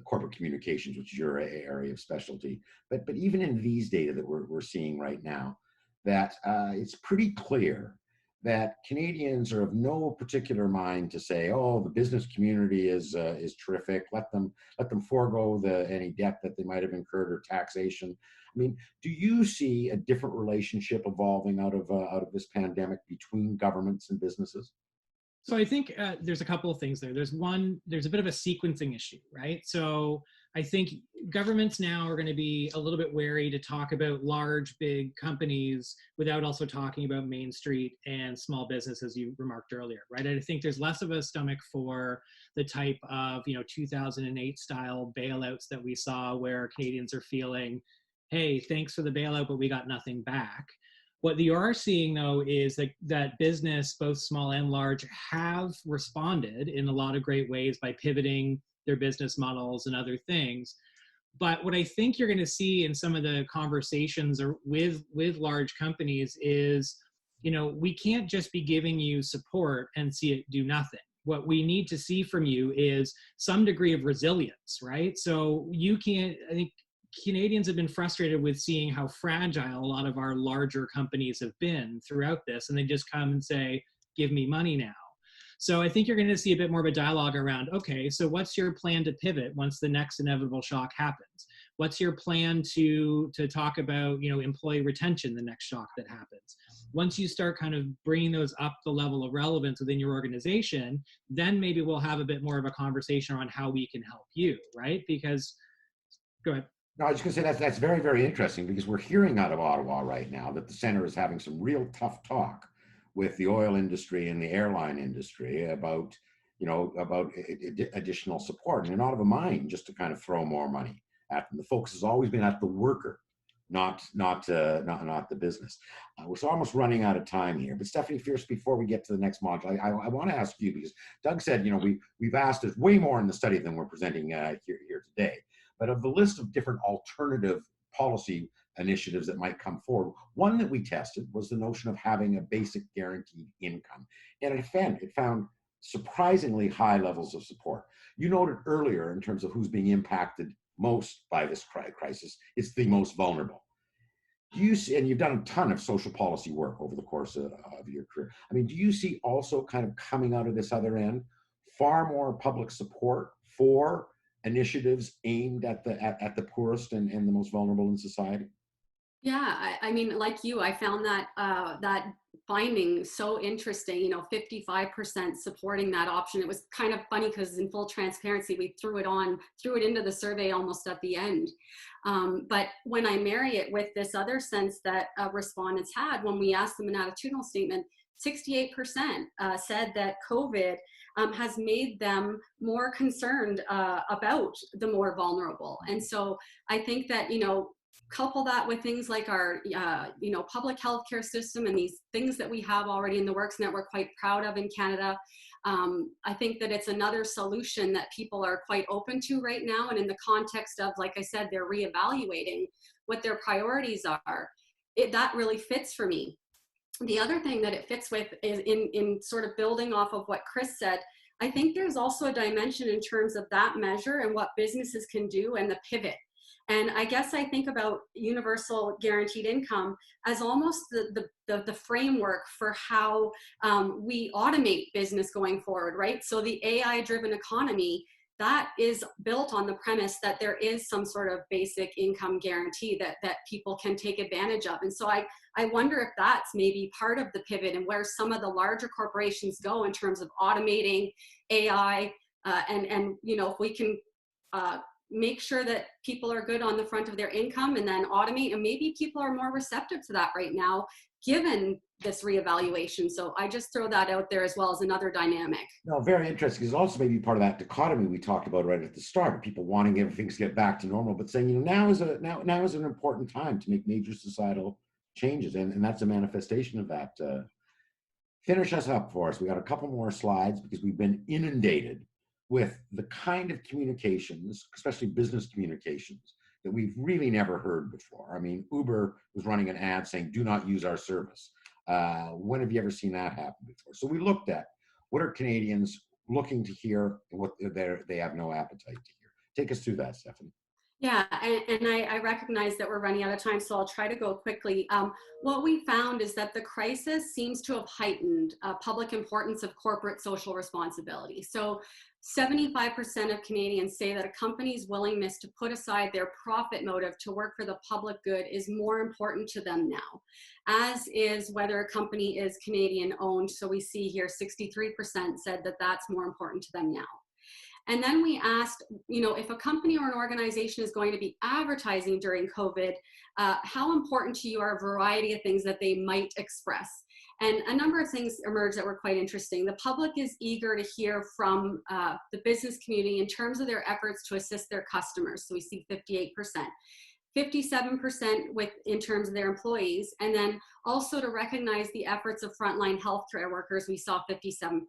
Speaker 1: corporate communications, which is your area of specialty. But even in these data that we're seeing right now, that it's pretty clear that Canadians are of no particular mind to say, oh, the business community is terrific. Let them forego any debt that they might have incurred or taxation. I mean, do you see a different relationship evolving out of this pandemic between governments and businesses?
Speaker 4: So I think there's a couple of things there. There's a bit of a sequencing issue, right? So I think governments now are going to be a little bit wary to talk about large, big companies without also talking about Main Street and small business, as you remarked earlier, right? I think there's less of a stomach for the type of 2008 style bailouts that we saw, where Canadians are feeling, hey, thanks for the bailout, but we got nothing back. What you are seeing, though, is that business, both small and large, have responded in a lot of great ways by pivoting their business models and other things. But what I think you're going to see in some of the conversations with large companies is, we can't just be giving you support and see it do nothing. What we need to see from you is some degree of resilience, right? So I think Canadians have been frustrated with seeing how fragile a lot of our larger companies have been throughout this, and they just come and say, give me money now. So I think you're going to see a bit more of a dialogue around, okay, so what's your plan to pivot once the next inevitable shock happens? What's your plan to talk about, employee retention, the next shock that happens? Once you start kind of bringing those up the level of relevance within your organization, then maybe we'll have a bit more of a conversation on how we can help you, right? Because, go ahead.
Speaker 1: No, I was just going to say that's very, very interesting, because we're hearing out of Ottawa right now that the centre is having some real tough talk with the oil industry and the airline industry about additional support, and they're not of a mind just to kind of throw more money at them. The focus has always been at the worker, not the business. We're almost running out of time here. But Stephanie Fierce, before we get to the next module, I want to ask you, because Doug said we've asked us way more in the study than we're presenting here today. But of the list of different alternative policy initiatives that might come forward, one that we tested was the notion of having a basic guaranteed income. And it found surprisingly high levels of support. You noted earlier, in terms of who's being impacted most by this crisis, it's the most vulnerable. Do you see, and you've done a ton of social policy work over the course of your career, I mean, do you see also kind of coming out of this other end far more public support for initiatives aimed at the poorest and the most vulnerable in society?
Speaker 2: Yeah, I mean, like you, I found that finding so interesting. 55% supporting that option. It was kind of funny because, in full transparency, we threw it into the survey almost at the end. But when I marry it with this other sense that respondents had when we asked them an attitudinal statement, 68% said that COVID has made them more concerned about the more vulnerable. And so I think that, couple that with things like our, public healthcare system and these things that we have already in the works and that we're quite proud of in Canada. I think that it's another solution that people are quite open to right now. And in the context of, like I said, they're reevaluating what their priorities are. That really fits for me. The other thing that it fits with is in sort of building off of what Chris said. I think there's also a dimension in terms of that measure and what businesses can do and the pivot. And I guess I think about universal guaranteed income as almost the framework for how we automate business going forward, right? So the AI-driven economy, that is built on the premise that there is some sort of basic income guarantee that people can take advantage of. And so I wonder if that's maybe part of the pivot and where some of the larger corporations go in terms of automating AI and if we can make sure that people are good on the front of their income and then automate, and maybe people are more receptive to that right now given this reevaluation. So I just throw that out there as well as another dynamic.
Speaker 1: No, very interesting. Because also maybe part of that dichotomy we talked about right at the start, people wanting everything to get back to normal, but saying, now is an important time to make major societal changes, and that's a manifestation of that. Finish us up for us. We got a couple more slides because we've been inundated with the kind of communications, especially business communications, that we've really never heard before. I mean, Uber was running an ad saying, "Do not use our service." When have you ever seen that happen before? So we looked at what are Canadians looking to hear and what they have no appetite to hear. Take us through that, Stephanie.
Speaker 2: Yeah, and I recognize that we're running out of time, so I'll try to go quickly. What we found is that the crisis seems to have heightened public importance of corporate social responsibility. So 75% of Canadians say that a company's willingness to put aside their profit motive to work for the public good is more important to them now, as is whether a company is Canadian owned. So we see here 63% said that that's more important to them now. And then we asked, if a company or an organization is going to be advertising during COVID, how important to you are a variety of things that they might express? And a number of things emerged that were quite interesting. The public is eager to hear from the business community in terms of their efforts to assist their customers. So we see 58%. 57% in terms of their employees, and then also to recognize the efforts of frontline healthcare workers, we saw 57%.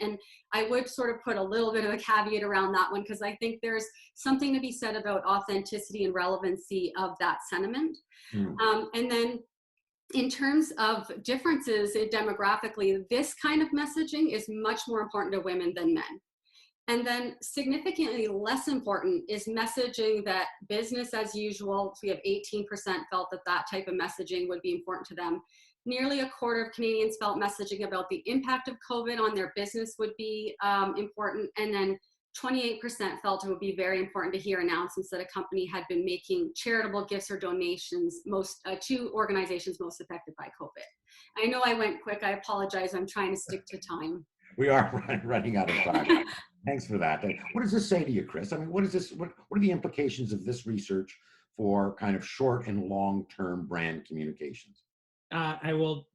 Speaker 2: And I would sort of put a little bit of a caveat around that one because I think there's something to be said about authenticity and relevancy of that sentiment. And then in terms of differences demographically, this kind of messaging is much more important to women than men. And then significantly less important is messaging that business as usual. So we have 18% felt that type of messaging would be important to them. Nearly a quarter of Canadians felt messaging about the impact of COVID on their business would be important. And then 28% felt it would be very important to hear announcements that a company had been making charitable gifts or donations to organizations most affected by COVID. I know I went quick. I apologize. I'm trying to stick to time.
Speaker 1: We are running out of time. Thanks for that. What does this say to you, Chris? I mean, what are the implications of this research for kind of short and long-term brand communications?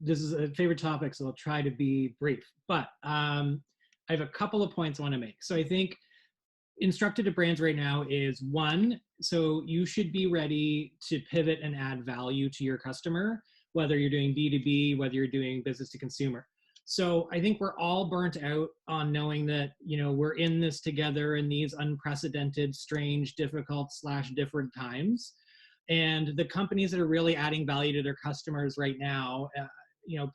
Speaker 4: This is a favorite topic, so I'll try to be brief. But I have a couple of points I want to make. So I think instructed to brands right now is one, so you should be ready to pivot and add value to your customer, whether you're doing B2B, whether you're doing business to consumer. So I think we're all burnt out on knowing that, we're in this together in these unprecedented, strange, difficult / different times. And the companies that are really adding value to their customers right now,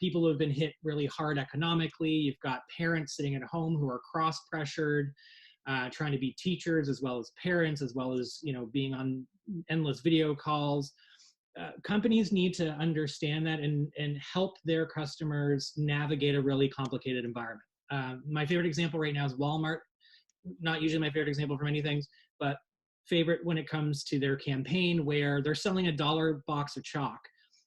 Speaker 4: people who have been hit really hard economically. You've got parents sitting at home who are cross-pressured, trying to be teachers as well as parents, as well as, being on endless video calls. Companies need to understand that and help their customers navigate a really complicated environment. My favorite example right now is Walmart. Not usually my favorite example for many things, but favorite when it comes to their campaign where they're selling $1 box of chalk.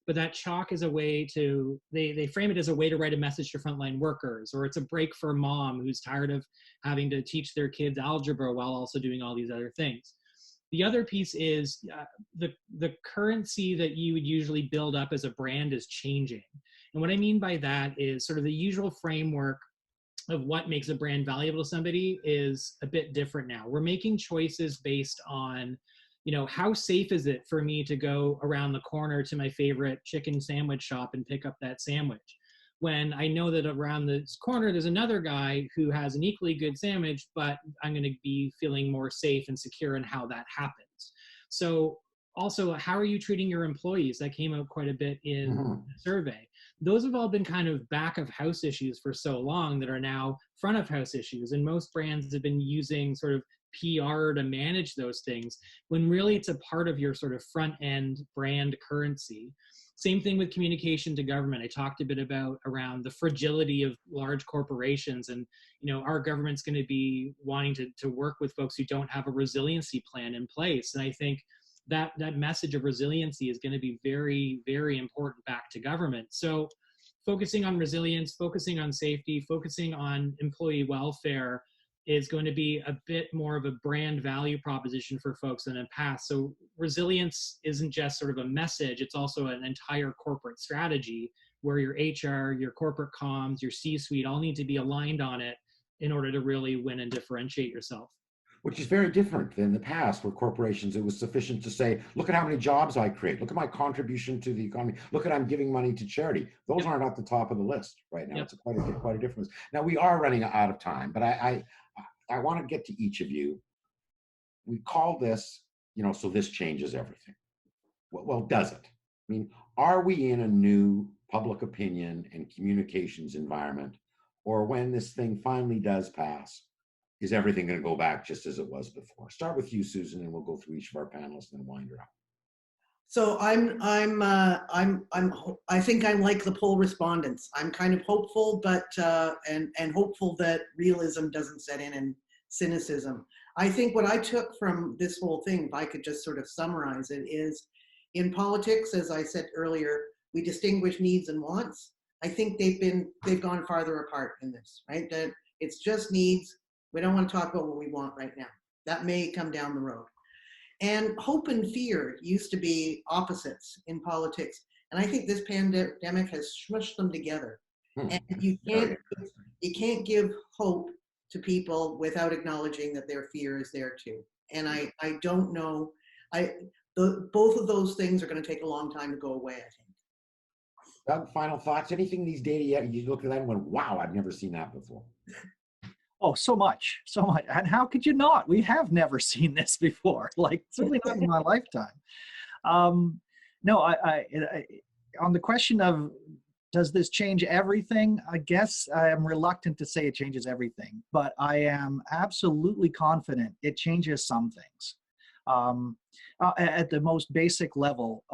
Speaker 4: But that chalk is a way to, they frame it as a way to write a message to frontline workers, or it's a break for mom who's tired of having to teach their kids algebra while also doing all these other things. The other piece is the currency that you would usually build up as a brand is changing. And what I mean by that is sort of the usual framework of what makes a brand valuable to somebody is a bit different now. We're making choices based on, how safe is it for me to go around the corner to my favorite chicken sandwich shop and pick up that sandwich, when I know that around this corner there's another guy who has an equally good sandwich, but I'm going to be feeling more safe and secure in how that happens. So also, how are you treating your employees? That came out quite a bit in the survey. Those have all been kind of back of house issues for so long that are now front of house issues. And most brands have been using sort of PR to manage those things, when really it's a part of your sort of front end brand currency. Same thing with communication to government. I talked a bit about around the fragility of large corporations, and our government's going to be wanting to work with folks who don't have a resiliency plan in place. And I think that message of resiliency is going to be very, very important back to government. So focusing on resilience, focusing on safety, focusing on employee welfare is going to be a bit more of a brand value proposition for folks than in the past. So resilience isn't just sort of a message, it's also an entire corporate strategy where your HR, your corporate comms, your C-suite all need to be aligned on it in order to really win and differentiate yourself.
Speaker 1: Which is very different than the past, where corporations, it was sufficient to say, look at how many jobs I create. Look at my contribution to the economy. Look at I'm giving money to charity. Those aren't at the top of the list right now. It's quite a difference. Now, we are running out of time, but I want to get to each of you. We call this, so this changes everything. Well, does it? I mean, are we in a new public opinion and communications environment, or when this thing finally does pass, is everything going to go back just as it was before? Start with you, Susan, and we'll go through each of our panelists and then wind her up.
Speaker 3: So I think I'm like the poll respondents. I'm kind of hopeful, but and hopeful that realism doesn't set in and cynicism. I think what I took from this whole thing, if I could just sort of summarize it, is in politics, as I said earlier, we distinguish needs and wants. I think they've gone farther apart in this, right? That it's just needs. We don't want to talk about what we want right now. That may come down the road. And hope and fear used to be opposites in politics. And I think this pandemic has smushed them together. And you can't give hope to people without acknowledging that their fear is there too. And I don't know, both of those things are going to take a long time to go away, I think.
Speaker 1: Doug, final thoughts? Anything these data, you look at that and went, wow, I've never seen that before.
Speaker 5: Oh, so much. And how could you not? We have never seen this before, like certainly not in my lifetime. No, I on the question of, does this change everything? I guess I am reluctant to say it changes everything, but I am absolutely confident it changes some things. At the most basic level,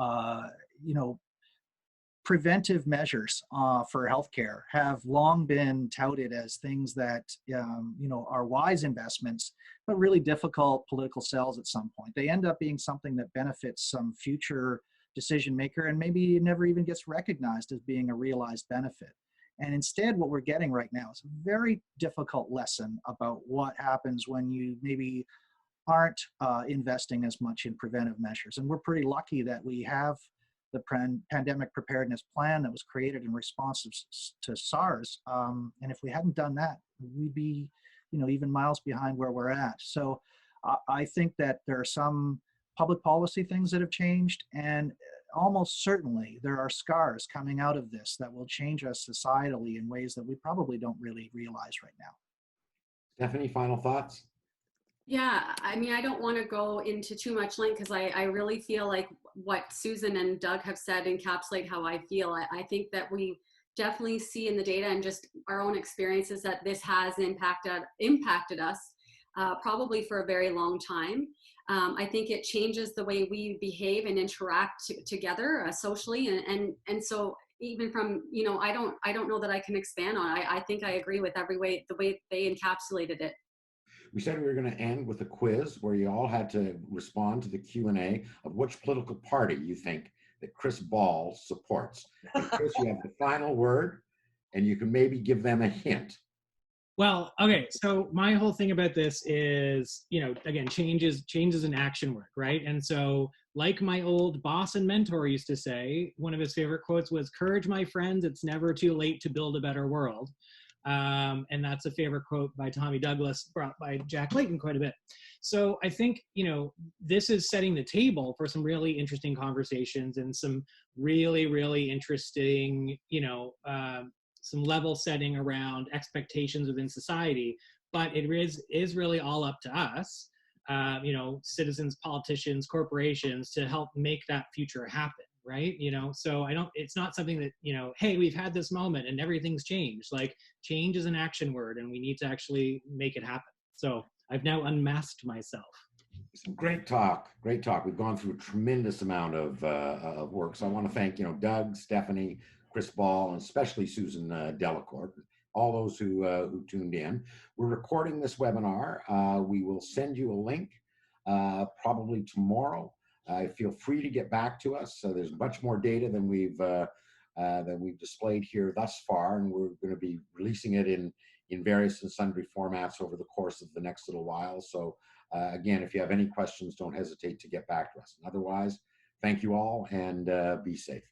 Speaker 5: preventive measures for healthcare have long been touted as things that are wise investments, but really difficult political sells at some point. They end up being something that benefits some future decision maker, and maybe it never even gets recognized as being a realized benefit. And instead, what we're getting right now is a very difficult lesson about what happens when you maybe aren't investing as much in preventive measures. And we're pretty lucky that we have the pandemic preparedness plan that was created in response to SARS. And if we hadn't done that, we'd be, even miles behind where we're at. So I think that there are some public policy things that have changed, and almost certainly there are scars coming out of this that will change us societally in ways that we probably don't really realize right now.
Speaker 1: Stephanie, final thoughts?
Speaker 2: Yeah, I mean, I don't want to go into too much length because I really feel like what Susan and Doug have said encapsulate how I feel. I think that we definitely see in the data and just our own experiences that this has impacted us probably for a very long time. I think it changes the way we behave and interact together socially, and so even from I don't know that I can expand on it. I think I agree with the way they encapsulated it.
Speaker 1: We said we were going to end with a quiz where you all had to respond to the Q&A of which political party you think that Chris Ball supports. And Chris, you have the final word, and you can maybe give them a hint.
Speaker 4: Well, okay. So my whole thing about this is, again, change is an action word, right? And so, like my old boss and mentor used to say, one of his favorite quotes was, "Courage, my friends. It's never too late to build a better world." And that's a favorite quote by Tommy Douglas, brought by Jack Layton quite a bit. So I think, this is setting the table for some really interesting conversations and some really, really interesting, some level setting around expectations within society. But it is really all up to us, citizens, politicians, corporations, to help make that future happen, right? So it's not something that, hey, we've had this moment and everything's changed. Like, change is an action word, and we need to actually make it happen. So I've now unmasked myself.
Speaker 1: Some great talk, great talk. We've gone through a tremendous amount of work. So I want to thank, Doug, Stephanie, Chris Ball, and especially Susan Delacourt, all those who tuned in. We're recording this webinar. We will send you a link probably tomorrow. Feel free to get back to us. So there's much more data than we've displayed here thus far, and we're going to be releasing it in various and sundry formats over the course of the next little while. So again, if you have any questions, don't hesitate to get back to us. And otherwise, thank you all, and be safe.